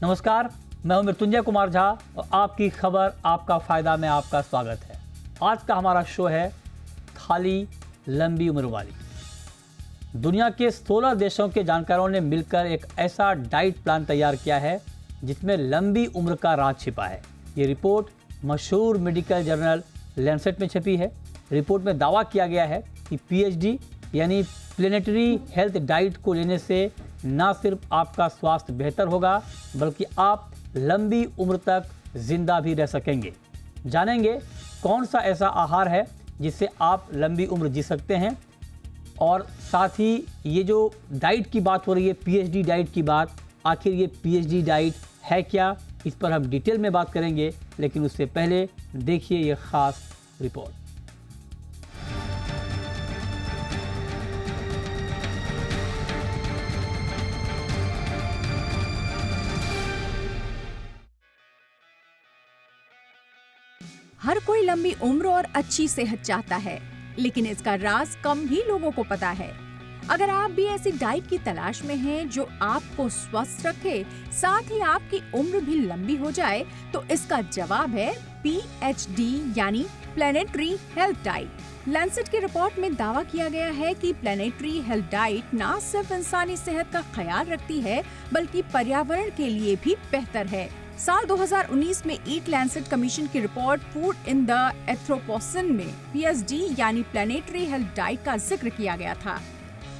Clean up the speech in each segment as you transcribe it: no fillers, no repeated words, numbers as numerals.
नमस्कार, मैं हूं मृत्युंजय कुमार झा और आपकी खबर आपका फ़ायदा में आपका स्वागत है। आज का हमारा शो है थाली लंबी उम्र वाली। दुनिया के 16 देशों के जानकारों ने मिलकर एक ऐसा डाइट प्लान तैयार किया है जिसमें लंबी उम्र का राज छिपा है। ये रिपोर्ट मशहूर मेडिकल जर्नल लैंसेट में छपी है। रिपोर्ट में दावा किया गया है कि PhD यानी प्लेनेटरी हेल्थ डाइट को लेने से न सिर्फ आपका स्वास्थ्य बेहतर होगा बल्कि आप लंबी उम्र तक जिंदा भी रह सकेंगे। जानेंगे कौन सा ऐसा आहार है जिससे आप लंबी उम्र जी सकते हैं, और साथ ही ये जो डाइट की बात हो रही है, PhD डाइट की बात, आखिर ये PhD डाइट है क्या, इस पर हम डिटेल में बात करेंगे। लेकिन उससे पहले देखिए ये खास रिपोर्ट। हर कोई लंबी उम्र और अच्छी सेहत चाहता है, लेकिन इसका राज कम ही लोगों को पता है। अगर आप भी ऐसी डाइट की तलाश में हैं जो आपको स्वस्थ रखे, साथ ही आपकी उम्र भी लंबी हो जाए, तो इसका जवाब है PhD यानी प्लेनेटरी हेल्थ डाइट। लैंसेट की रिपोर्ट में दावा किया गया है कि प्लेनेटरी हेल्थ डाइट न सिर्फ इंसानी सेहत का ख्याल रखती है बल्कि पर्यावरण के लिए भी बेहतर है। साल 2019 में ईट लैंसेट कमीशन की रिपोर्ट फूड इन द एंथ्रोपोसेन में PhD यानी प्लेनेटरी हेल्थ डाइट का जिक्र किया गया था।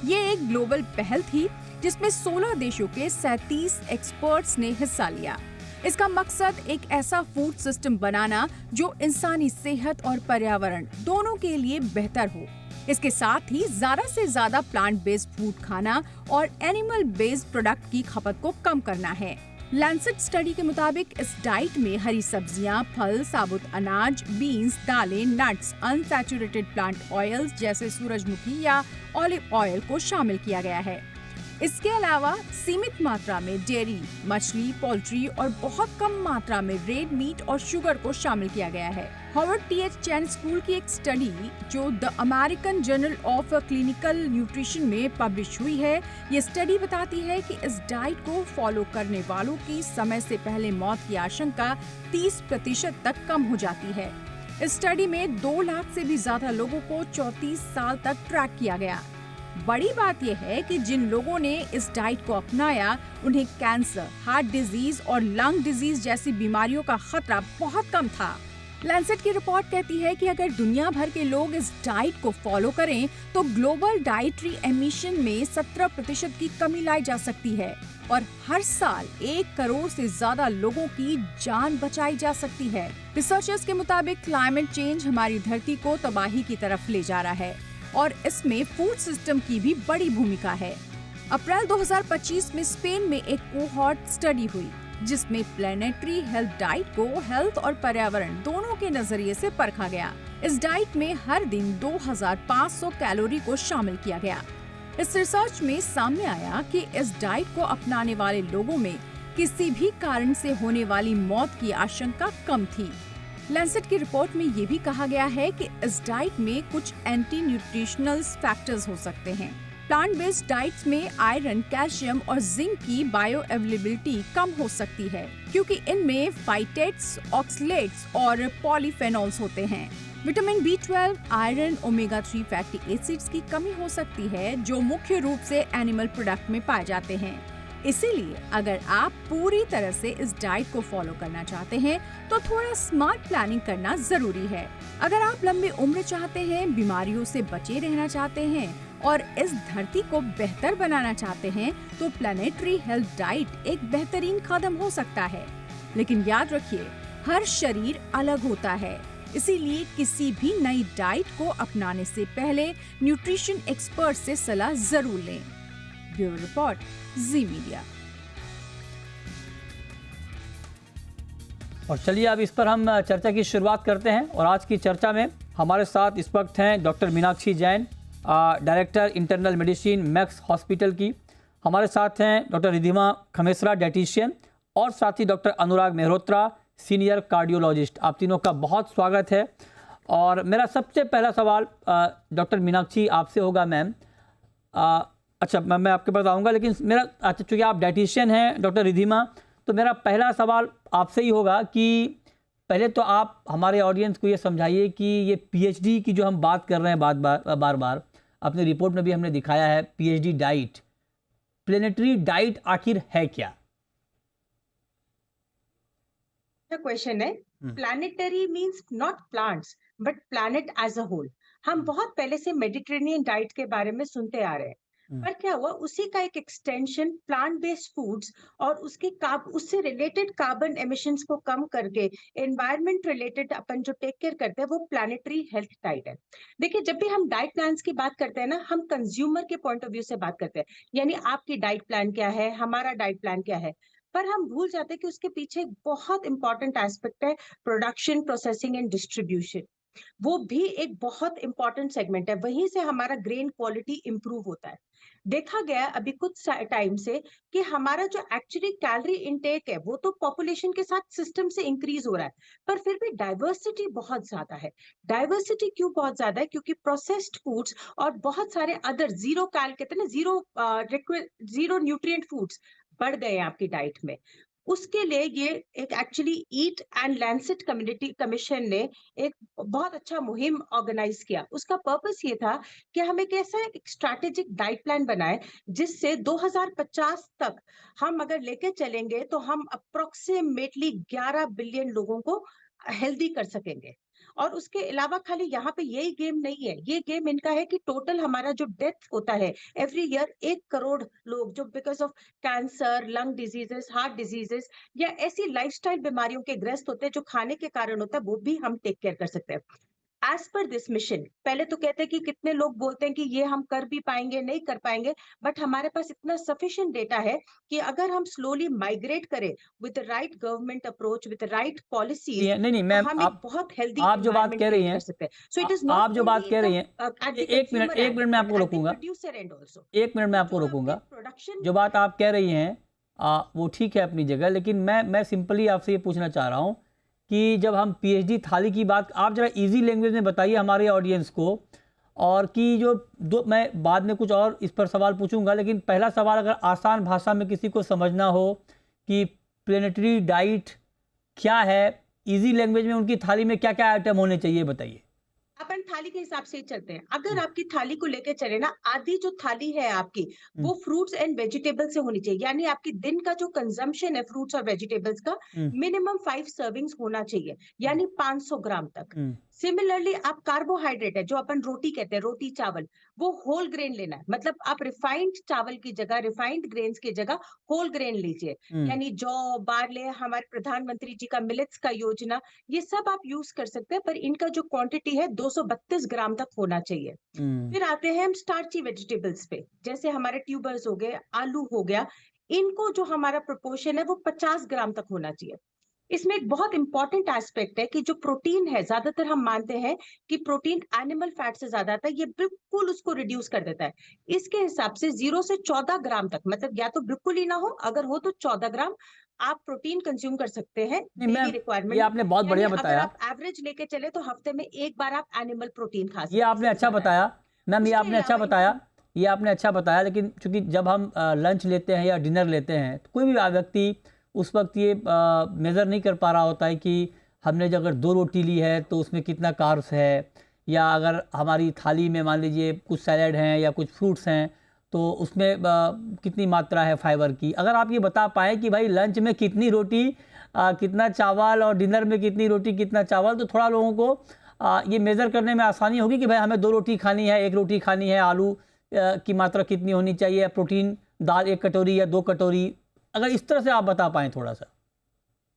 ये एक ग्लोबल पहल थी जिसमें 16 देशों के 37 एक्सपर्ट्स ने हिस्सा लिया। इसका मकसद एक ऐसा फूड सिस्टम बनाना जो इंसानी सेहत और पर्यावरण दोनों के लिए बेहतर हो। इसके साथ ही ज्यादा से ज्यादा प्लांट बेस्ड फूड खाना और एनिमल बेस्ड प्रोडक्ट की खपत को कम करना है। लैंसेट स्टडी के मुताबिक इस डाइट में हरी सब्जियां, फल, साबुत अनाज, बीन्स, दालें, नट्स, अनसैचुरेटेड प्लांट ऑयल्स जैसे सूरजमुखी या ऑलिव ऑयल को शामिल किया गया है। इसके अलावा सीमित मात्रा में डेयरी, मछली, पोल्ट्री और बहुत कम मात्रा में रेड मीट और शुगर को शामिल किया गया है। हार्वर्ड TH चैन स्कूल की एक स्टडी जो the American journal of clinical nutrition में पब्लिश हुई है, ये स्टडी बताती है कि इस डाइट को फॉलो करने वालों की समय से पहले मौत की आशंका 30% तक कम हो जाती है। इस स्टडी में 2 लाख से भी ज्यादा लोगों को 34 साल तक ट्रैक किया गया। बड़ी बात यह है कि जिन लोगों ने इस डाइट को अपनाया उन्हें कैंसर, हार्ट डिजीज और लंग डिजीज जैसी बीमारियों का खतरा बहुत कम था। लैंसेट की रिपोर्ट कहती है कि अगर दुनिया भर के लोग इस डाइट को फॉलो करें तो ग्लोबल डाइटरी एमिशन में 17% की कमी लाई जा सकती है और हर साल 1 करोड़ से ज्यादा लोगों की जान बचाई जा सकती है। रिसर्चर्स के मुताबिक क्लाइमेट चेंज हमारी धरती को तबाही की तरफ ले जा रहा है और इसमें फूड सिस्टम की भी बड़ी भूमिका है। अप्रैल 2025 में स्पेन में एक कोहॉर्ट स्टडी हुई जिसमें प्लेनेटरी हेल्थ डाइट को हेल्थ और पर्यावरण दोनों के नजरिए से परखा गया। इस डाइट में हर दिन 2500 कैलोरी को शामिल किया गया। इस रिसर्च में सामने आया कि इस डाइट को अपनाने वाले लोगों में किसी भी कारण से होने वाली मौत की आशंका कम थी। लैंसेट की रिपोर्ट में ये भी कहा गया है कि इस डाइट में कुछ एंटी न्यूट्रिशनल फैक्टर्स हो सकते हैं। प्लांट बेस्ड डाइट्स में आयरन, कैल्शियम और जिंक की बायो अवेलेबिलिटी कम हो सकती है क्योंकि इनमें फाइटेट्स, ऑक्सलेट्स और पॉलीफेनॉल्स होते हैं। Vitamin B12, iron, omega 3 fatty acids की कमी हो सकती है जो मुख्य रूप से एनिमल प्रोडक्ट में पाए जाते हैं। इसीलिए अगर आप पूरी तरह से इस डाइट को फॉलो करना चाहते हैं तो थोड़ा स्मार्ट प्लानिंग करना जरूरी है। अगर आप लंबी उम्र चाहते हैं, बीमारियों से बचे रहना चाहते हैं और इस धरती को बेहतर बनाना चाहते हैं तो प्लेनेटरी हेल्थ डाइट एक बेहतरीन कदम हो सकता है। लेकिन याद रखिए, हर शरीर अलग होता है, इसीलिए किसी भी नई डाइट को अपनाने से पहले न्यूट्रिशन एक्सपर्ट से सलाह जरूर लें। ब्यूरो रिपोर्ट, जी मीडिया। और चलिए अब इस पर हम चर्चा की शुरुआत करते हैं। और आज की चर्चा में हमारे साथ इस वक्त हैं doctor Meenakshi Jain, director internal medicine max hospital की। हमारे साथ हैं डॉक्टर रिधिमा खमेसरा, डाइटिशियन, और साथ ही डॉक्टर अनुराग मेहरोत्रा, सीनियर कार्डियोलॉजिस्ट। आप तीनों का बहुत स्वागत है। और मेरा सबसे पहला सवाल डॉक्टर मीनाक्षी आपसे होगा मैम। अच्छा मैं आपके पास आऊँगा, लेकिन मेरा, अच्छा चूँकि आप डाइटिशियन हैं डॉक्टर रिधिमा, तो मेरा पहला सवाल आपसे ही होगा कि पहले तो आप हमारे ऑडियंस को ये समझाइए कि ये पीएचडी की जो हम बात कर रहे हैं बार बार अपनी रिपोर्ट में भी हमने दिखाया है, पीएचडी डाइट, प्लेनेटरी डाइट आखिर है क्या? क्वेश्चन है। Planetary means not plants but planet as a whole. हम बहुत पहले से मेडिटेरेनियन डाइट के बारे में सुनते आ रहे हैं, पर क्या हुआ, उसी का एक एक्सटेंशन प्लांट बेस्ड फूड्स और उससे रिलेटेड कार्बन एमिशंस को कम करके एनवायरमेंट रिलेटेड अपन जो टेक केयर करते हैं वो प्लानिटरी हेल्थ डाइट है। देखिए, जब भी हम डाइट प्लान्स की बात करते हैं ना, हम कंज्यूमर के पॉइंट ऑफ व्यू से बात करते हैं, यानी आपकी डाइट प्लान क्या है, हमारा डाइट प्लान क्या है, पर हम भूल जाते हैं कि उसके पीछे एक बहुत इंपॉर्टेंट एस्पेक्ट है, प्रोडक्शन, प्रोसेसिंग एंड डिस्ट्रीब्यूशन। वो भी एक बहुत इंपॉर्टेंट सेगमेंट है, वहीं से हमारा ग्रेन क्वालिटी इंप्रूव होता है। देखा गया अभी कुछ टाइम से कि हमारा जो एक्चुअली कैलोरी इनटेक है वो तो पॉपुलेशन के साथ सिस्टम से इंक्रीज हो रहा है, पर फिर भी डाइवर्सिटी बहुत ज्यादा है। डाइवर्सिटी क्यों बहुत ज्यादा है? क्योंकि प्रोसेस्ड फूड्स और बहुत सारे अदर जीरो कहते हैं ना, जीरो न्यूट्रिएंट फूड्स बढ़ गए हैं आपकी डाइट में। उसके लिए ये एक actually eat and Lancet community commission ने एक बहुत अच्छा मुहिम ऑर्गेनाइज किया। उसका पर्पस ये था कि हम एक ऐसा एक स्ट्रैटेजिक डाइट प्लान बनाए जिससे 2050 तक हम अगर लेके चलेंगे तो हम अप्रोक्सीमेटली 11 बिलियन लोगों को हेल्दी कर सकेंगे। और उसके अलावा खाली यहाँ पे यही गेम नहीं है, ये गेम इनका है कि टोटल हमारा जो डेथ होता है एवरी ईयर 1 करोड़ लोग जो because of cancer, lung diseases, heart diseases या ऐसी लाइफस्टाइल बीमारियों के ग्रस्त होते हैं जो खाने के कारण होता है, वो भी हम टेक केयर कर सकते हैं। एज पर दिस मिशन, पहले तो कहते हैं कि कितने लोग बोलते हैं कि ये हम कर भी पाएंगे, नहीं कर पाएंगे, बट हमारे पास इतना सफिशिएंट डेटा है कि अगर हम स्लोली माइग्रेट करें with the right government approach, with the right policies, नहीं नहीं मैम, हम एक बहुत हेल्दी आप जो बात कह रही हैं, कर सकते हैं। सो इट इज नॉट आप जो बात कह रही हैं, एक मिनट मैं आपको रोकूंगा, प्रोड्यूसर एंड आल्सो एक मिनट मैं आपको रोकूंगा। प्रोडक्शन जो बात आप कह रही हैं वो ठीक है अपनी जगह, लेकिन मैं सिंपली आपसे ये पूछना चाह रहा हूँ कि जब हम पीएचडी थाली की बात, आप जरा इजी लैंग्वेज में बताइए हमारे ऑडियंस को, और कि जो दो, मैं बाद में कुछ और इस पर सवाल पूछूंगा, लेकिन पहला सवाल अगर आसान भाषा में किसी को समझना हो कि प्लेनेटरी डाइट क्या है, इजी लैंग्वेज में उनकी थाली में क्या क्या आइटम होने चाहिए, बताइए। अपन थाली के हिसाब से ही चलते हैं। अगर आपकी थाली को लेके चले ना, आधी जो थाली है आपकी वो फ्रूट्स एंड वेजिटेबल से होनी चाहिए, यानी आपकी दिन का जो कंजम्पशन है फ्रूट्स और वेजिटेबल्स का मिनिमम 5 सर्विंग्स होना चाहिए, यानी 500 ग्राम तक। सिमिलरली आप कार्बोहाइड्रेट है जो अपन रोटी कहते हैं, रोटी चावल, वो होल ग्रेन लेना है, मतलब आप रिफाइंड चावल की जगह, रिफाइंड ग्रेन्स की जगह होल ग्रेन लीजिए, यानी जौ, बार्ले, हमारे प्रधानमंत्री जी का मिलेट्स का योजना, ये सब आप यूज कर सकते हैं, पर इनका जो क्वांटिटी है 232 ग्राम तक होना चाहिए। फिर आते हैं हम स्टार्ची वेजिटेबल्स पे, जैसे हमारे ट्यूबर्स हो गए, आलू हो गया, इनको जो हमारा प्रोपोर्शन है वो 50 ग्राम तक होना चाहिए। इसमें एक बहुत इंपॉर्टेंट एस्पेक्ट है कि जो प्रोटीन है, ज्यादातर हम मानते हैं कि प्रोटीन एनिमल फैट से ज्यादा आता है, ये बिल्कुल उसको रिड्यूस कर देता है। इसके हिसाब से 0 से 14 ग्राम तक, मतलब या तो बिल्कुल ही ना हो, अगर हो तो 14 ग्राम आप प्रोटीन कंज्यूम कर सकते हैं डेली रिक्वायरमेंट। ये आपने बहुत बढ़िया बताया। अगर आप एवरेज लेके चले तो हफ्ते में एक बार आप एनिमल प्रोटीन खा सकते हैं। ये आपने अच्छा बताया मैम, ये आपने अच्छा बताया, ये आपने अच्छा बताया, लेकिन चूंकि जब हम लंच लेते हैं या डिनर लेते हैं तो कोई भी व्यक्ति उस वक्त ये मेज़र नहीं कर पा रहा होता है कि हमने जो अगर 2 रोटी ली है तो उसमें कितना कार्ब्स है, या अगर हमारी थाली में मान लीजिए कुछ सैलेड हैं या कुछ फ्रूट्स हैं तो उसमें कितनी मात्रा है फाइबर की। अगर आप ये बता पाएँ कि भाई लंच में कितनी रोटी कितना चावल और डिनर में कितनी रोटी कितना चावल, तो थोड़ा लोगों को ये मेज़र करने में आसानी होगी कि भाई हमें 2 रोटी खानी है, 1 रोटी खानी है, आलू की मात्रा कितनी होनी चाहिए, प्रोटीन दाल 1 कटोरी या 2 कटोरी, अगर इस तरह से आप बता पाएं थोड़ा सा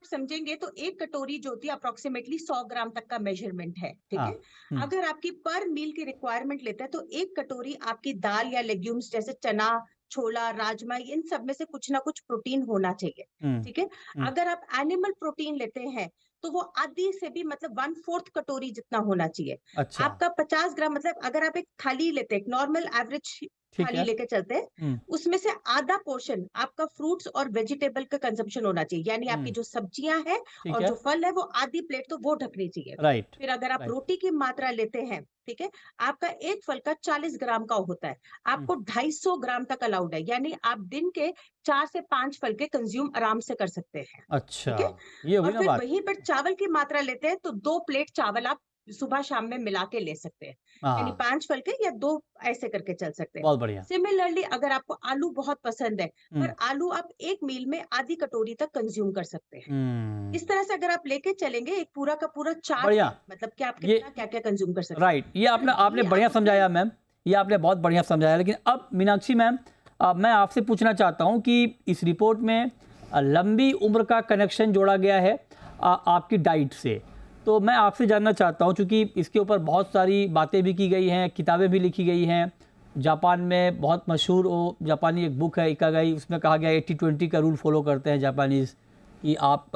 समझेंगे तो 1 कटोरी जो होती है अप्रोक्सीमेटली 100 ग्राम तक का मेजरमेंट है, ठीक है। अगर आपकी पर मील की रिक्वायरमेंट लेते हैं तो 1 कटोरी आपकी दाल या लेग्यूम्स जैसे चना, छोला, राजमा, इन सब में से कुछ ना कुछ प्रोटीन होना चाहिए, ठीक है। अगर आप एनिमल प्रोटीन लेते हैं तो वो आधी से भी मतलब 1/4 कटोरी जितना होना चाहिए। अच्छा। आपका 50 ग्राम, मतलब अगर आप एक थाली लेते हैं, नॉर्मल एवरेज ठीक थाली है। लेके चलते हैं, उसमें से आधा पोर्शन आपका फ्रूट्स और वेजिटेबल का कंजम्पशन होना चाहिए, यानी आपकी हम्म, जो सब्जियां हैं ठीक और है। जो फल है वो आधी प्लेट तो वो ढकनी चाहिए। राइट। फिर अगर आप राइट। रोटी की मात्रा लेते हैं, ठीक है, आपका एक फल का 40 ग्राम का होता है, हम्म, आपको 250 ग्राम तक अलाउड है, यानी आप दिन के 4 से 5 फल के कंज्यूम आराम से कर सकते हैं। अच्छा, ठीक है। ये हुई और ना फिर बात। वहीं पर चावल की मात्रा लेते हैं तो 2 प्लेट चावल आप सुबह शाम में मिला के ले सकते हैं, यानी हाँ, 5 फल के या 2 ऐसे करके चल सकते हैं। बहुत बढ़िया। सिमिलरली अगर आपको आलू बहुत पसंद है, हम्म। पर आलू आप एक मील में आधी कटोरी तक कंज्यूम कर सकते हैं। हम्म। इस तरह से अगर आप लेके चलेंगे एक पूरा का पूरा चार्ट बढ़िया। है, मतलब कि आप ये कितना क्या-क्या कंज्यूम कर सकते हैं। राइट, ये और आपने आपने घी बढ़िया आप अपने समझाया मैम, ये आपने बहुत बढ़िया समझाया। लेकिन अब मीनाक्षी मैम, मैं आपसे पूछना चाहता हूँ कि इस रिपोर्ट में लंबी उम्र का कनेक्शन जोड़ा गया है आपकी डाइट से। तो मैं आपसे जानना चाहता हूँ, चूँकि इसके ऊपर बहुत सारी बातें भी की गई हैं, किताबें भी लिखी गई हैं। जापान में बहुत मशहूर वो जापानी एक बुक है इकागाई, उसमें कहा गया 80-20 का रूल फॉलो करते हैं जापानीज़, कि आप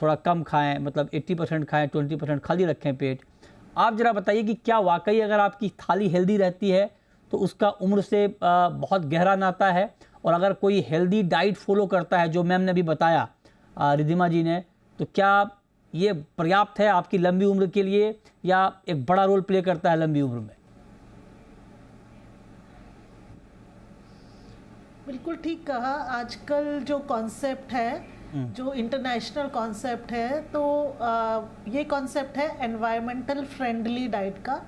थोड़ा कम खाएं, मतलब 80% खाएं, 20% खाली रखें पेट। आप ज़रा बताइए कि क्या वाकई अगर आपकी थाली हेल्दी रहती है तो उसका उम्र से बहुत गहरा नाता है, और अगर कोई हेल्दी डाइट फॉलो करता है जो मैम ने अभी बताया, रिद्धिमा जी ने, तो क्या ये पर्याप्त है आपकी लंबी उम्र के लिए, या एक बड़ा रोल प्ले करता है लंबी उम्र में? बिल्कुल ठीक कहा। आजकल जो कॉन्सेप्ट है, जो इंटरनेशनल कॉन्सेप्ट है, तो ये कॉन्सेप्ट है एनवायरमेंटल फ्रेंडली डाइट का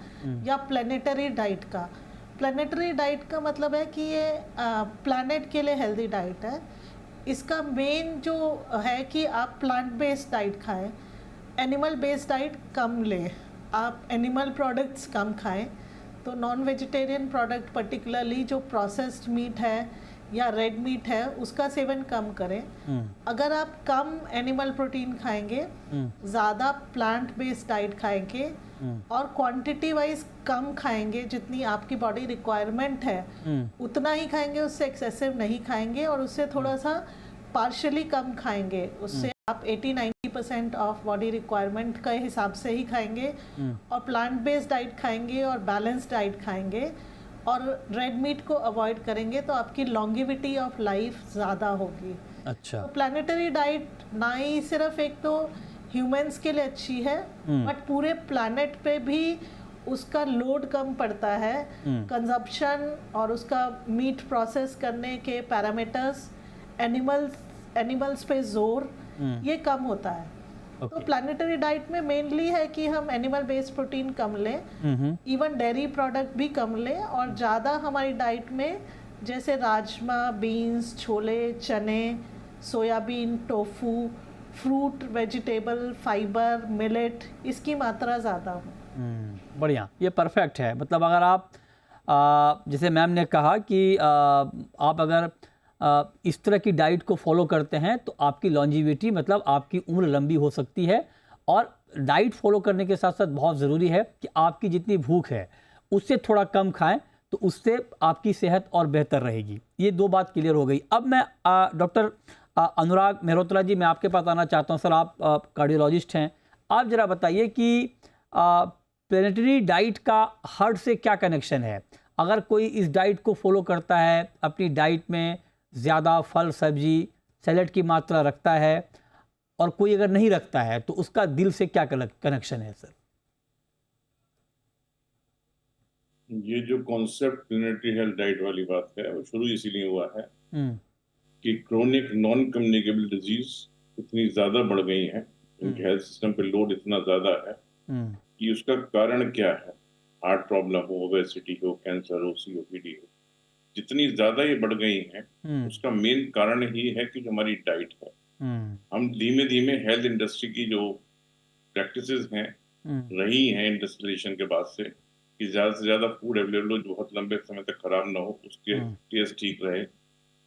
या प्लानिटरी डाइट का। प्लानिटरी डाइट का मतलब है कि ये प्लैनेट के लिए हेल्दी डाइट है। इसका मेन जो है कि आप प्लांट बेस्ड डाइट खाएं, एनिमल बेस्ड डाइट कम लें, आप एनिमल प्रोडक्ट्स कम खाएं। तो नॉन वेजिटेरियन प्रोडक्ट, पर्टिकुलरली जो प्रोसेस्ड मीट है या रेड मीट है, उसका सेवन कम करें। अगर आप कम एनिमल प्रोटीन खाएंगे, ज़्यादा प्लांट बेस्ड डाइट खाएंगे और क्वांटिटी वाइज कम खाएंगे, जितनी आपकी बॉडी रिक्वायरमेंट है उतना ही खाएंगे, उससे एक्सेसिव नहीं खाएंगे, और उससे थोड़ा सा पार्शियली कम खाएंगे, उससे आप 80-90% ऑफ बॉडी रिक्वायरमेंट के हिसाब से ही खाएंगे, और प्लांट बेस्ड डाइट खाएंगे और बैलेंस्ड डाइट खाएंगे और रेड मीट को अवॉइड करेंगे, तो आपकी लॉन्गिविटी ऑफ लाइफ ज़्यादा होगी। अच्छा। तो प्लानिटरी डाइट ना ही सिर्फ एक तो ह्यूमंस के लिए अच्छी है, बट पूरे प्लैनेट पे भी उसका लोड कम पड़ता है। कंजप्शन और उसका मीट प्रोसेस करने के पैरामीटर्स, एनिमल्स पे जोर, ये कम होता है। तो प्लानिटरी डाइट में मेनली है कि हम एनिमल बेस्ड प्रोटीन कम लें, इवन डेयरी प्रोडक्ट भी कम लें, और ज़्यादा हमारी डाइट में जैसे राजमा, बीन्स, छोले, चने, soybean, tofu, fruit, vegetable, fibre, millet, इसकी मात्रा ज़्यादा हो। बढ़िया, ये परफेक्ट है। मतलब अगर आप जैसे मैम ने कहा कि आप अगर इस तरह की डाइट को फॉलो करते हैं तो आपकी लॉन्जिविटी, मतलब आपकी उम्र लंबी हो सकती है। और डाइट फॉलो करने के साथ साथ बहुत ज़रूरी है कि आपकी जितनी भूख है उससे थोड़ा कम खाएं, तो उससे आपकी सेहत और बेहतर रहेगी। ये दो बात क्लियर हो गई। अब मैं डॉक्टर अनुराग मेहरोत्रा जी, मैं आपके पास आना चाहता हूं। सर, आप कार्डियोलॉजिस्ट हैं, आप ज़रा बताइए कि प्लानिटरी डाइट का हार्ट से क्या कनेक्शन है। अगर कोई इस डाइट को फॉलो करता है, अपनी डाइट में ज़्यादा फल सब्जी सैलेड की मात्रा रखता है, और कोई अगर नहीं रखता है, तो उसका दिल से क्या कनेक्शन है सर? ये जो कॉन्सेप्ट प्लानिटरी हेल्थ डाइट वाली बात है, वो शुरू इसीलिए हुआ है कि क्रोनिक नॉन कम्युनिकेबल डिजीज इतनी ज्यादा बढ़ गई हैं, इनके हेल्थ सिस्टम पे लोड इतना ज्यादा है कि उसका कारण क्या है। हार्ट प्रॉब्लम हो, ओबेसिटी हो, कैंसर हो, सीओपीडी हो, जितनी ज्यादा ये बढ़ गई हैं, उसका मेन कारण ही है कि जो हमारी डाइट है। हम धीमे धीमे हेल्थ इंडस्ट्री की जो प्रैक्टिसेस हैं रही हैं इंडस्ट्रियलाइजेशन के बाद से, कि ज्यादा से ज्यादा फूड अवेलेबल हो, जो बहुत लंबे समय तक खराब ना हो, उसके टेस्ट ठीक रहे,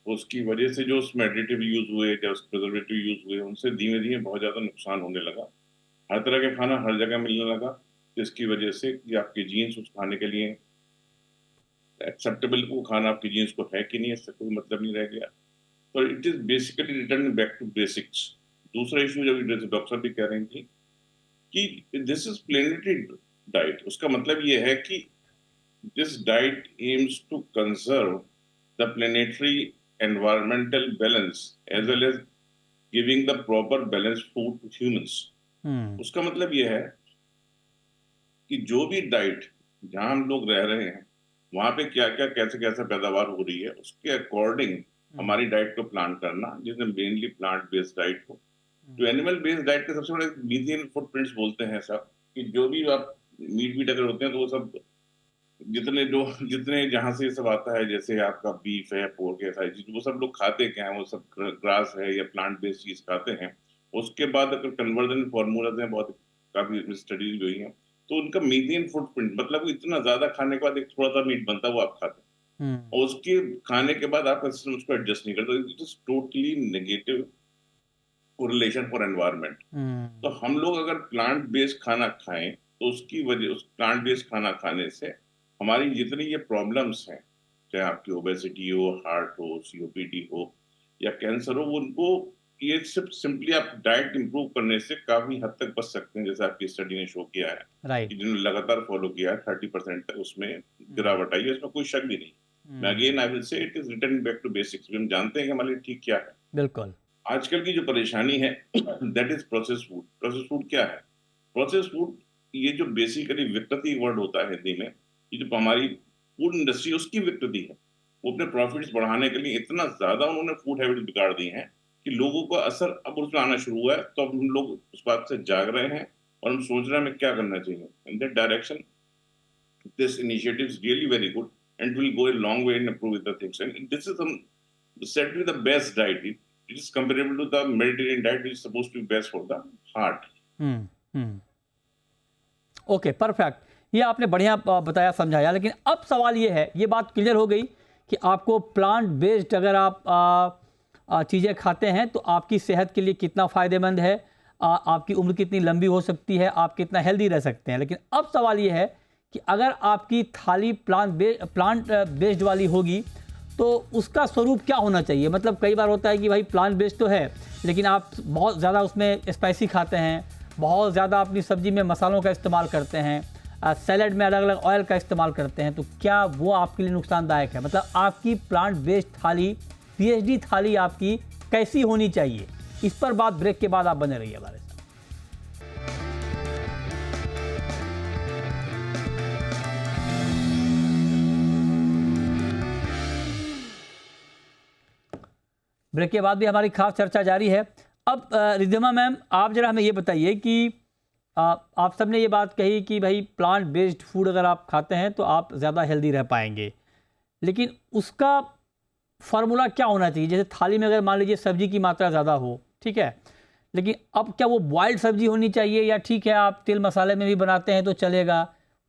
उसकी वजह से जो उसमें एडिटिव यूज हुए या प्रिजर्वेटिव यूज हुए, उनसे धीमे धीमे बहुत ज्यादा नुकसान होने लगा। हर तरह का खाना हर जगह मिलने लगा, जिसकी वजह से कि आपके जीन्स उस खाने के लिए एक्सेप्टेबल, वो खाना आपके जीन्स को है कि नहीं, इससे कोई मतलब नहीं रह गया। तो it is basically return back to basics. दूसरा इशू जो डॉक्टर भी कह रही थी कि दिस इज प्लानिटरी डाइट, उसका मतलब ये है कि this diet aims to conserve the planetary environmental balance as well as giving the proper balanced food to humans. उसका मतलब ये है कि जो भी डाइट जहां हम लोग रह रहे हैं वहां पे क्या क्या कैसे कैसे पैदावार हो रही है उसके अकॉर्डिंग हमारी डाइट को प्लान करना, जिसमें मेनली प्लांट बेस्ड डाइट हो। तो एनिमल बेस्ड डाइट के सबसे बड़े मीथेन फुटप्रिंट्स बोलते हैं सब, कि जो भी आप मीट अगर होते हैं तो वो सब जितने जहां से ये सब आता है, जैसे आपका बीफ है, पोर्क है, सारी चीज वो सब लोग खाते क्या है, वो सब ग्रास है या प्लांट बेस्ड चीज खाते हैं। उसके बाद अगर कन्वर्जन फॉर्मूलाज हैं, बहुत काफी स्टडीज भी हुई हैं, तो उनका मीथेन फुटप्रिंट मतलब इतना ज्यादा खाने के बाद एक थोड़ा सा मीट बनता है वो आप खाते हैं और उसके खाने के बाद आपका सिस्टम उसको एडजस्ट नहीं करता। It is totally negative correlation for environment. तो हम लोग अगर प्लांट बेस्ड खाना खाएं तो उसकी वजह उस प्लांट बेस्ड खाना खाने से हमारी जितनी ये प्रॉब्लम्स हैं, चाहे आपकी ओबेसिटी हो, हार्ट हो, सीओपीडी हो या कैंसर हो, उनको ये सिर्फ सिंपली आप डाइट इंप्रूव करने से काफी हद तक बच सकते हैं। जैसे आपकी स्टडी ने शो किया है, राइट, जिन्होंने लगातार फॉलो किया है 30% तक उसमें गिरावट आई है, इसमें कोई शक भी नहीं। मैं again I will say it is returning back to basics. हम जानते हैं कि हमारे लिए ठीक क्या है। बिल्कुल। आजकल की जो परेशानी है that is process food. Process food क्या है? प्रोसेस फूड ये जो बेसिकली विकृति वर्ड होता है हिंदी में, ये जो हमारी फूड इंडस्ट्री उसकी विकृति है। वो अपने प्रॉफिट्स बढ़ाने के लिए इतना ज्यादा उन्होंने फूड हैबिट बिगाड़ दी है कि लोगों को असर अब उसमें आना शुरू हुआ है। तो अब हम लोग उस बात से जाग रहे हैं और हम सोच रहे हैं हमें क्या करना चाहिए। In that direction this initiative is really very good and will go a long way in improving the things. And this is said to be the best diet. It is comparable to the Mediterranean diet which is supposed to be best for the heart. Okay, perfect. ये आपने बढ़िया बताया, समझाया। लेकिन अब सवाल ये है, ये बात क्लियर हो गई कि आपको प्लांट बेस्ड अगर आप चीज़ें खाते हैं तो आपकी सेहत के लिए कितना फ़ायदेमंद है, आपकी उम्र कितनी लंबी हो सकती है, आप कितना हेल्दी रह सकते हैं। लेकिन अब सवाल ये है कि अगर आपकी थाली प्लांट बेस्ड वाली होगी तो उसका स्वरूप क्या होना चाहिए? मतलब कई बार होता है कि भाई प्लांट बेस्ड तो है लेकिन आप बहुत ज़्यादा उसमें स्पाइसी खाते हैं, बहुत ज़्यादा अपनी सब्जी में मसालों का इस्तेमाल करते हैं, सैलड में अलग अलग ऑयल का इस्तेमाल करते हैं, तो क्या वो आपके लिए नुकसानदायक है? मतलब आपकी प्लांट बेस्ड थाली, पीएचडी थाली आपकी कैसी होनी चाहिए? इस पर बात ब्रेक के बाद आप बने रहिए हमारे साथ। ब्रेक के बाद भी हमारी खास चर्चा जारी है। अब रिद्धिमा मैम, आप जरा हमें ये बताइए कि आप सबने ये बात कही कि भाई प्लांट बेस्ड फूड अगर आप खाते हैं तो आप ज़्यादा हेल्दी रह पाएंगे, लेकिन उसका फार्मूला क्या होना चाहिए? जैसे थाली में अगर मान लीजिए सब्जी की मात्रा ज़्यादा हो, ठीक है, लेकिन अब क्या वो बॉइल्ड सब्जी होनी चाहिए या ठीक है आप तेल मसाले में भी बनाते हैं तो चलेगा?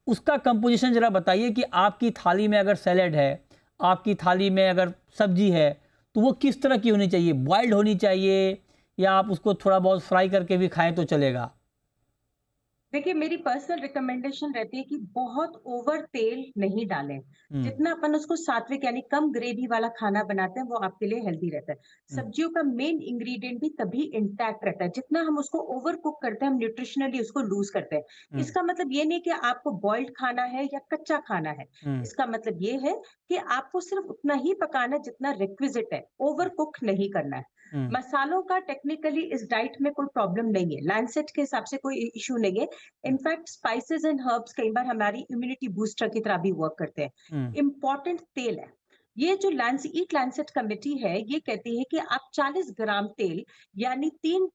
उसका कंपोजिशन ज़रा बताइए कि आपकी थाली में अगर सैलेड है, आपकी थाली में अगर सब्जी है, तो वो किस तरह की होनी चाहिए? बॉइल्ड होनी चाहिए या आप उसको थोड़ा बहुत फ्राई करके भी खाएं तो चलेगा? देखिए, मेरी पर्सनल रिकमेंडेशन रहती है कि बहुत ओवर तेल नहीं डालें। जितना अपन उसको सात्विक यानी कम ग्रेवी वाला खाना बनाते हैं वो आपके लिए हेल्दी रहता है। सब्जियों का मेन इंग्रेडिएंट भी तभी इंटैक्ट रहता है जितना हम उसको ओवर कुक करते हैं, हम न्यूट्रिशनली उसको लूज करते हैं। इसका मतलब ये नहीं कि आपको बॉइल्ड खाना है या कच्चा खाना है। इसका मतलब ये है कि आपको सिर्फ उतना ही पकाना है जितना रिक्विजिट है, ओवर कुक नहीं करना है। मसालों का टेक्निकली इस डाइट में कोई प्रॉब्लम नहीं है, लैंसेट के हिसाब से कोई इशू नहीं है। इनफैक्ट स्पाइसेस एंड हर्ब्स कई बार हमारी इम्यूनिटी बूस्टर की तरह भी वर्क करते हैं। इम्पोर्टेंट तेल है। ये जो ईट लैंसेट कमेटी है ये कहती है कि आप 40 ग्राम तेल यानी 3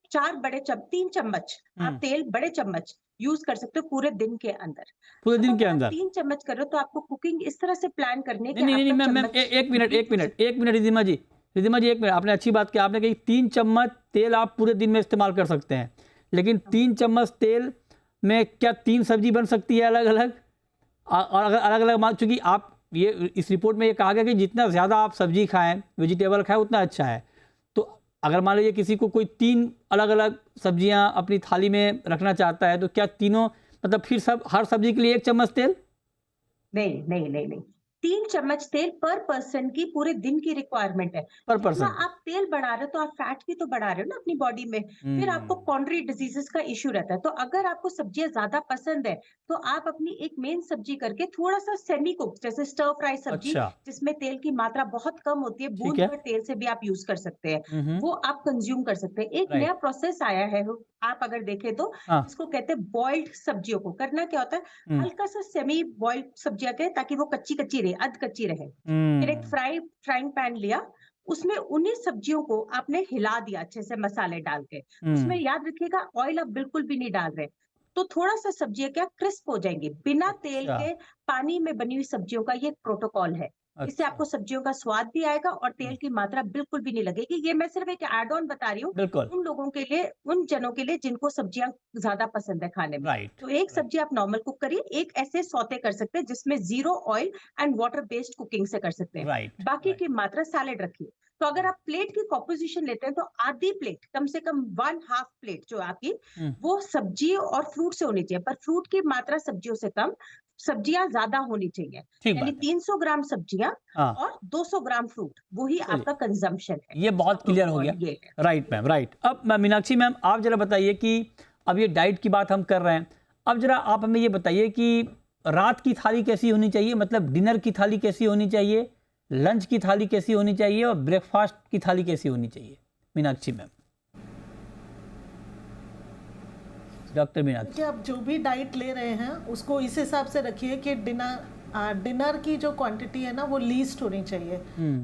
चम्मच आप तेल बड़े चम्मच यूज कर सकते हो पूरे दिन के अंदर। पूरे दिन के अंदर 3 चम्मच करो तो आपको कुकिंग इस तरह से प्लान करने की। नहीं मैम, एक मिनट रिद्धिमा जी, एक मिनट, आपने अच्छी बात की। आपने कही 3 चम्मच तेल आप पूरे दिन में इस्तेमाल कर सकते हैं, लेकिन 3 चम्मच तेल में क्या 3 सब्जी बन सकती है अलग अलग? और अगर अलग अलग मान, चूंकि आप ये इस रिपोर्ट में ये कहा गया कि जितना ज़्यादा आप सब्जी खाएं, वेजिटेबल खाएं, उतना अच्छा है। तो अगर मान लीजिए किसी को कोई 3 अलग अलग सब्जियां अपनी थाली में रखना चाहता है तो क्या तीनों, मतलब फिर सब हर सब्जी के लिए 1 चम्मच तेल? नहीं, 3 चम्मच तेल पर पर्सन की पूरे दिन की रिक्वायरमेंट है। पर जितना पर्सन। आप तेल बढ़ा रहे हो तो आप फैट भी तो बढ़ा रहे हो ना अपनी बॉडी में। फिर आपको कॉन्ड्री डिजीजेस का इश्यू रहता है। तो अगर आपको सब्जियां ज्यादा पसंद है तो आप अपनी एक मेन सब्जी करके थोड़ा सा सेमी कुक, जैसे स्टर फ्राई सब्जी अच्छा, जिसमें तेल की मात्रा बहुत कम होती है, ठीक बूंद है। भर तेल से भी आप यूज कर सकते हैं, हम्म। वो आप कंज्यूम कर सकते हैं। एक राइट। नया प्रोसेस आया है, आप अगर देखें तो, हाँ। जिसको कहते हैं बॉइल्ड सब्जियों को। करना क्या होता है, हम्म। हल्का सा सेमी बॉइल्ड सब्जियां के, ताकि वो कच्ची कच्ची रहे, अध कच्ची रहे। फिर एक हम्म। फ्राइंग पैन लिया, उसमें उन्हीं सब्जियों को आपने हिला दिया अच्छे से मसाले डाल के। उसमें हम्म। याद रखिएगा ऑयल आप बिल्कुल भी नहीं डाल रहे, तो थोड़ा सा सब्जियां क्या क्रिस्प हो जाएंगी बिना तेल अच्छा। के। पानी में बनी हुई सब्जियों का ये प्रोटोकॉल है। इससे अच्छा। आपको सब्जियों का स्वाद भी आएगा और तेल की मात्रा बिल्कुल भी नहीं लगेगी। ये मैं सिर्फ एक एड ऑन बता रही हूँ बिल्कुल। उन लोगों के लिए, उन जनों के लिए जिनको सब्जियां ज्यादा पसंद है खाने में। राइट। तो एक सब्जी आप नॉर्मल कुक करिए, एक ऐसे सौते कर सकते हैं जिसमें zero oil and water based cooking से कर सकते हैं। राइट। बाकी राइट। की मात्रा सैलेड रखिए। तो अगर आप प्लेट की कॉम्पोजिशन लेते हैं तो आधी प्लेट, कम से कम 1/2 प्लेट जो आपकी, वो सब्जी और फ्रूट से होनी चाहिए। पर फ्रूट की मात्रा सब्जियों से कम, सब्जियां ज्यादा होनी चाहिए। ठीक यानी बात है। 300 ग्राम सब्जियां हाँ। और 200 ग्राम फ्रूट, वही चलिए, आपका कंजम्पशन है। ये बहुत क्लियर हो गया। ये है। Right ma'am, right. अब मीनाक्षी मैम, आप जरा बताइए कि अब ये डाइट की बात हम कर रहे हैं, अब जरा आप हमें ये बताइए कि रात की थाली कैसी होनी चाहिए, मतलब डिनर की थाली कैसी होनी चाहिए, लंच की थाली कैसी होनी चाहिए और ब्रेकफास्ट की थाली कैसी होनी चाहिए, मीनाक्षी मैम? डॉक्टर मीनाक्षी। कि आप जो भी डाइट ले रहे हैं उसको इस हिसाब से रखिए कि डिनर की जो क्वांटिटी है ना वो लीस्ट होनी चाहिए।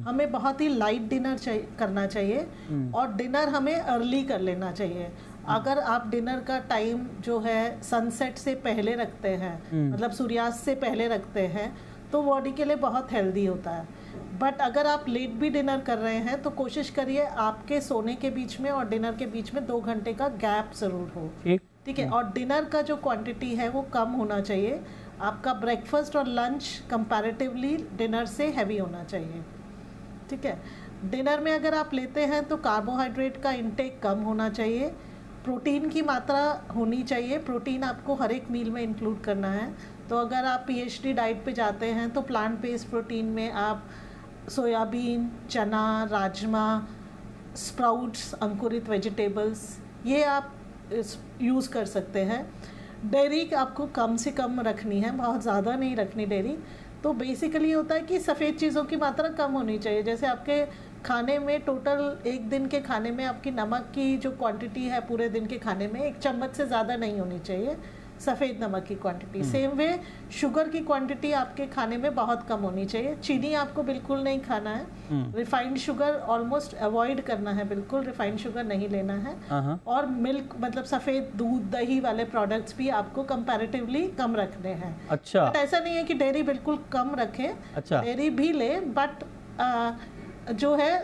हमें बहुत ही लाइट डिनर करना चाहिए और डिनर हमें अर्ली कर लेना चाहिए। अगर आप डिनर का टाइम जो है सनसेट से पहले रखते हैं, मतलब सूर्यास्त से पहले रखते हैं, तो बॉडी के लिए बहुत हेल्दी होता है। बट अगर आप लेट भी डिनर कर रहे हैं तो कोशिश करिए आपके सोने के बीच में और डिनर के बीच में 2 घंटे का गैप ज़रूर हो। ठीक है। और डिनर का जो क्वांटिटी है वो कम होना चाहिए। आपका ब्रेकफास्ट और लंच कंपैरेटिवली डिनर से हैवी होना चाहिए। ठीक है। डिनर में अगर आप लेते हैं तो कार्बोहाइड्रेट का इंटेक कम होना चाहिए, प्रोटीन की मात्रा होनी चाहिए। प्रोटीन आपको हर एक मील में इंक्लूड करना है। तो अगर आप पीएचडी डाइट पे जाते हैं तो प्लांट बेस्ड प्रोटीन में आप सोयाबीन, चना, राजमा, स्प्राउट्स, अंकुरित वेजिटेबल्स, ये आप यूज़ कर सकते हैं। डेयरी आपको कम से कम रखनी है, बहुत ज़्यादा नहीं रखनी डेयरी। तो बेसिकली होता है कि सफ़ेद चीज़ों की मात्रा कम होनी चाहिए। जैसे आपके खाने में टोटल एक दिन के खाने में आपकी नमक की जो क्वांटिटी है पूरे दिन के खाने में 1 चम्मच से ज़्यादा नहीं होनी चाहिए, सफ़ेद नमक की क्वांटिटी। सेम वे शुगर की क्वांटिटी आपके खाने में बहुत कम होनी चाहिए। चीनी आपको बिल्कुल नहीं खाना है। रिफाइंड शुगर ऑलमोस्ट अवॉइड करना है, बिल्कुल रिफाइंड शुगर नहीं लेना है। और मिल्क, मतलब सफ़ेद दूध, दही वाले प्रोडक्ट्स भी आपको कंपैरेटिवली कम रखने हैं। अच्छा। बट ऐसा नहीं है कि डेयरी बिल्कुल कम रखें। अच्छा। डेयरी भी लें, बट जो है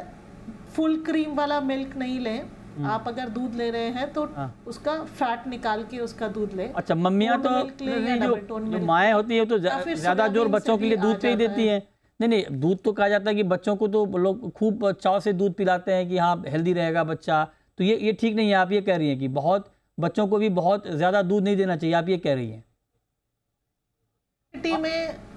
फुल क्रीम वाला मिल्क नहीं लें। आप अगर दूध ले रहे हैं तो उसका फैट निकाल के उसका दूध लें। अच्छा, मम्मियाँ तो जो माएँ होती है तो ज़्यादा जोर बच्चों के लिए दूध पे ही देती हैं। नहीं, दूध तो कहा जाता है कि बच्चों को तो लोग खूब चाव से दूध पिलाते हैं कि हाँ हेल्दी रहेगा बच्चा, तो ये ठीक नहीं है। आप ये कह रही हैं कि बहुत बच्चों को भी बहुत ज़्यादा दूध नहीं देना चाहिए, आप ये कह रही हैं? में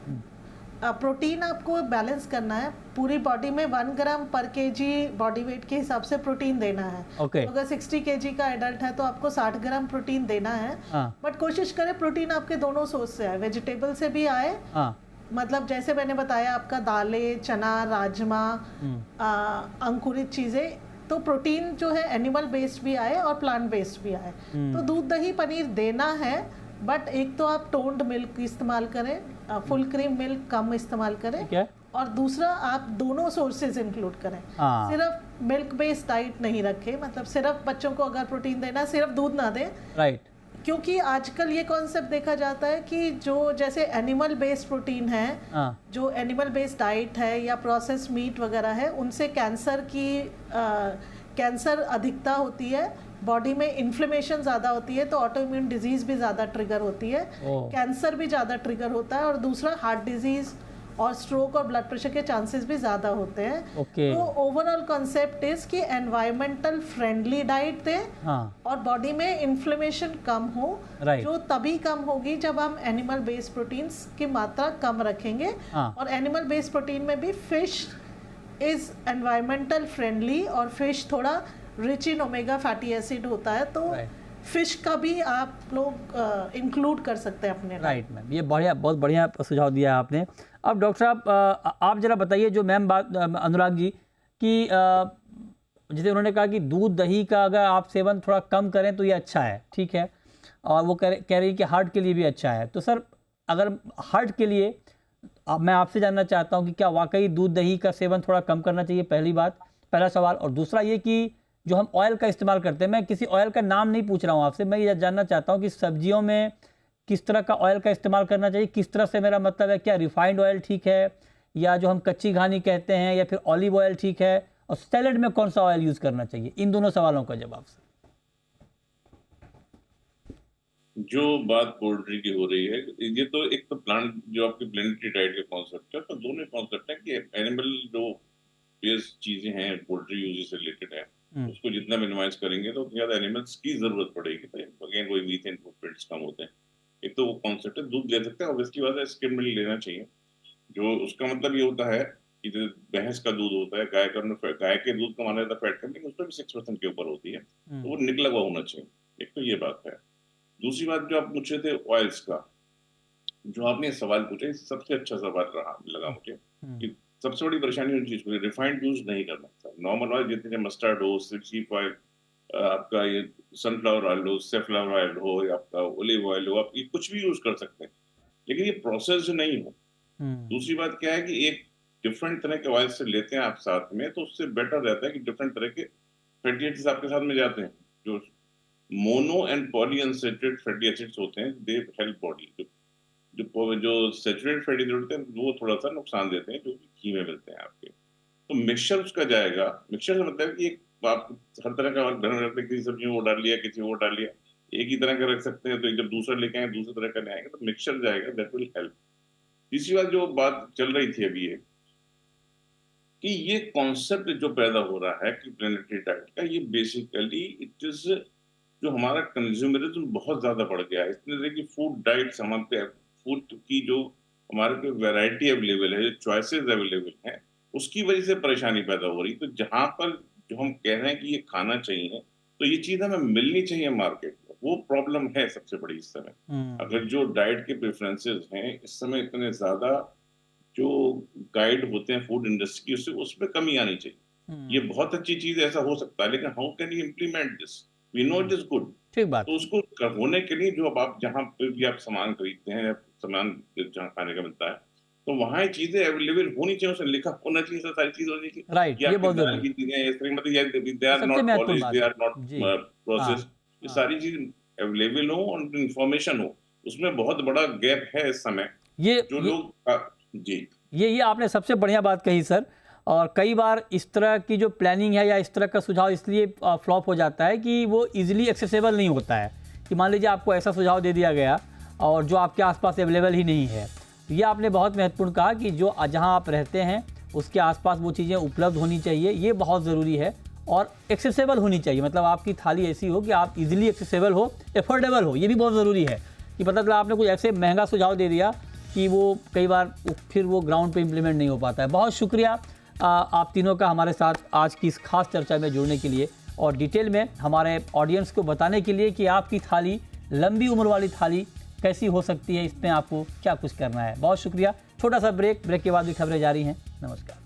प्रोटीन आपको बैलेंस करना है। पूरी बॉडी में 1 ग्राम पर केजी बॉडी वेट के हिसाब से प्रोटीन देना है। Okay. तो अगर 60 केजी का एडल्ट है तो आपको 60 ग्राम प्रोटीन देना है। बट कोशिश करें प्रोटीन आपके दोनों सोर्स से आए, वेजिटेबल से भी आए। मतलब जैसे मैंने बताया आपका दालें, चना, राजमा, अंकुरित चीज़ें, तो प्रोटीन जो है एनिमल बेस्ड भी आए और प्लांट बेस्ड भी आए। तो दूध, दही, पनीर देना है। बट एक तो आप टोन्ड मिल्क इस्तेमाल करें, फुल क्रीम मिल्क कम इस्तेमाल करें। और दूसरा आप दोनों सोर्सेज इंक्लूड करें। सिर्फ मिल्क बेस्ड डाइट नहीं रखें, मतलब सिर्फ बच्चों को अगर प्रोटीन देना सिर्फ दूध ना दें। राइट। क्योंकि आजकल ये कॉन्सेप्ट देखा जाता है कि जो जैसे एनिमल बेस्ड प्रोटीन है, जो एनिमल बेस्ड डाइट है या प्रोसेस मीट वगैरह है, उनसे कैंसर अधिकता होती है, बॉडी में इन्फ्लेमेशन ज़्यादा होती है, तो ऑटो इम्यून डिजीज़ भी ज़्यादा ट्रिगर होती है, कैंसर भी ज़्यादा ट्रिगर होता है, और दूसरा हार्ट डिजीज़ और स्ट्रोक और ब्लड प्रेशर के चांसेस भी ज़्यादा होते हैं। तो ओवरऑल कॉन्सेप्ट इज कि एनवायरमेंटल फ्रेंडली डाइट दें और बॉडी में इन्फ्लेमेशन कम हो, जो तभी कम होगी जब हम एनिमल बेस्ड प्रोटीन्स की मात्रा कम रखेंगे। और एनिमल बेस्ड प्रोटीन में भी फिश इज एनवायरमेंटल फ्रेंडली और फिश थोड़ा rich in omega fatty acid होता है, तो फिश का भी आप लोग इंक्लूड कर सकते हैं अपने। राइट मैम, ये बढ़िया, बहुत बढ़िया सुझाव दिया आपने। अब डॉक्टर साहब आप जरा बताइए, जो मैम बात अनुराग जी कि जैसे उन्होंने कहा कि दूध दही का अगर आप सेवन थोड़ा कम करें तो ये अच्छा है, ठीक है, और वो कह रही है कि हार्ट के लिए भी अच्छा है। तो सर अगर हार्ट के लिए मैं आपसे जानना चाहता हूँ कि क्या वाकई दूध दही का सेवन थोड़ा कम करना चाहिए, पहली बात, पहला सवाल। और दूसरा ये कि जो हम ऑयल का इस्तेमाल करते हैं, मैं किसी ऑयल का नाम नहीं पूछ रहा हूँ आपसे, मैं ये जानना चाहता हूँ कि सब्जियों में किस तरह का ऑयल का इस्तेमाल करना चाहिए। किस तरह से मेरा मतलब है, क्या रिफाइंड ऑयल ठीक है, या जो हम कच्ची घानी कहते हैं, या फिर ऑलिव ऑयल ठीक है, और सैलेड में कौन सा ऑयल यूज़ करना चाहिए? इन दोनों सवालों का जवाब सर। जो बात पोल्ट्री की हो रही है, ये तो एक तो प्लांट जो आपकी प्लेनेटरी डाइट के कॉन्सेप्ट है, तो दोनों कॉन्सेप्ट है कि एनिमल जो बेस्ड चीजें हैं पोल्ट्री यूज से रिलेटेड है, उसको जितना मिनिमाइज करेंगे तो ज्यादा एनिमल्स की जरूरत पड़ेगी, तो अगेन वही मीथेन फुटप्रिंट्स कम होते हैं। एक तो वो कॉन्सेप्ट है। दूध ले सकते हैं, ऑब्वियसली बात है, स्किम मिल्क लेना चाहिए, जो उसका मतलब ये होता है कि जो भैंस का दूध होता है, गाय के दूध का माना जाता है फैट कंटेंट, उसमें भी 6% के ऊपर होती है, तो वो निकला हुआ होना चाहिए। एक तो ये बात है। दूसरी बात जो आप पूछ रहे थे ऑयल्स का, जो आपने सवाल पूछा, सबसे अच्छा सवाल लगा मुझे कि सबसे बड़ी परेशानी उन चीज को रिफाइंड यूज नहीं करना था। नॉर्मल ऑयल जितने मस्टर्ड हो, सीड ऑयल, आपका ये सनफ्लावर ऑयल हो, सेफ्लावर ऑयल हो, या आपका ओलिव ऑयल हो, आप ये कुछ भी यूज कर सकते हैं, लेकिन ये प्रोसेस नहीं हो। दूसरी बात क्या है कि एक डिफरेंट तरह के ऑयल से लेते हैं आप साथ में, तो उससे बेटर रहता है कि डिफरेंट तरह के फैटी एसिड्स आपके साथ में जाते हैं। जो mono and poly unsaturated fatty acids होते हैं, दे हेल्प बॉडी। जो सैचुरेटेड फैटी एसिड होते हैं वो थोड़ा सा नुकसान देते हैं, जो घी में मिलते हैं आपके। तो मिक्सचर उसका जाएगा। मिक्सचर से मतलब कि आप हर तरह का घर में रखते हैं, किसी सब्जी में वो डाल लिया, किसी वो डाल लिया, एक ही तरह का रख सकते हैं, तो जब दूसरा लेके आए दूसरे तरह का ले आएंगे, तो मिक्सचर जाएगा, दैट विल हेल्प। तीसरी बात जो बात चल रही थी अभी, कि ये कॉन्सेप्ट जो पैदा हो रहा है कि प्लेनेटरी डाइट का, ये बेसिकली इट इज जो हमारा कंज्यूमरिज्म बहुत ज्यादा बढ़ गया है। इतने तरह की फूड डाइट्स हमारे पे, फूड की जो हमारे पे वैरायटी अवेलेबल है, जो चॉइसेस अवेलेबल हैं, उसकी वजह से परेशानी पैदा हो रही। तो जहां पर जो हम कह रहे हैं कि ये खाना चाहिए, तो ये चीज हमें मिलनी चाहिए मार्केट में, वो प्रॉब्लम है सबसे बड़ी इस समय। अगर जो डाइट के प्रेफरेंसेस हैं इस समय इतने ज्यादा जो गाइड होते हैं फूड इंडस्ट्री की, उसमें कमी आनी चाहिए। ये बहुत अच्छी चीज, ऐसा हो सकता है, लेकिन how can you implement this? We know it is good, ठीक बात। तो उसको होने के लिए जो अब आप जहाँ पे भी आप सामान खरीदते हैं, सामान जहाँ खाने का मिलता है, तो वहाँ चीजें अवेलेबल होनी चाहिए, उसमें लिखा होना चाहिए, सारी चीज होनी चाहिए। राइट, ये बहुत जरूरी है। चीजें इस तरह मतलब they are not polished, they are not processed, ये सारी चीज अवेलेबल हो और इंफॉर्मेशन हो, उसमें बहुत बड़ा गैप है इस समय। ये जो लोग जी, ये आपने सबसे बढ़िया बात कही सर। और कई बार इस तरह की जो प्लानिंग है या इस तरह का सुझाव इसलिए फ्लॉप हो जाता है कि वो इजीली एक्सेसिबल नहीं होता है। कि मान लीजिए आपको ऐसा सुझाव दे दिया गया और जो आपके आसपास अवेलेबल ही नहीं है। तो ये आपने बहुत महत्वपूर्ण कहा कि जो जहां आप रहते हैं उसके आसपास वो चीज़ें उपलब्ध होनी चाहिए, ये बहुत ज़रूरी है। और एक्सेसिबल होनी चाहिए, मतलब आपकी थाली ऐसी हो कि आप इजीली एक्सेसिबल हो, एफोर्डेबल हो, ये भी बहुत ज़रूरी है। कि मतलब आपने कुछ ऐसे महंगा सुझाव दे दिया कि वो कई बार फिर वो ग्राउंड पे इम्प्लीमेंट नहीं हो पाता है। बहुत शुक्रिया आप तीनों का हमारे साथ आज की इस खास चर्चा में जुड़ने के लिए और डिटेल में हमारे ऑडियंस को बताने के लिए कि आपकी थाली, लंबी उम्र वाली थाली कैसी हो सकती है, इसमें आपको क्या कुछ करना है। बहुत शुक्रिया। छोटा सा ब्रेक के बाद भी खबरें जारी हैं। नमस्कार।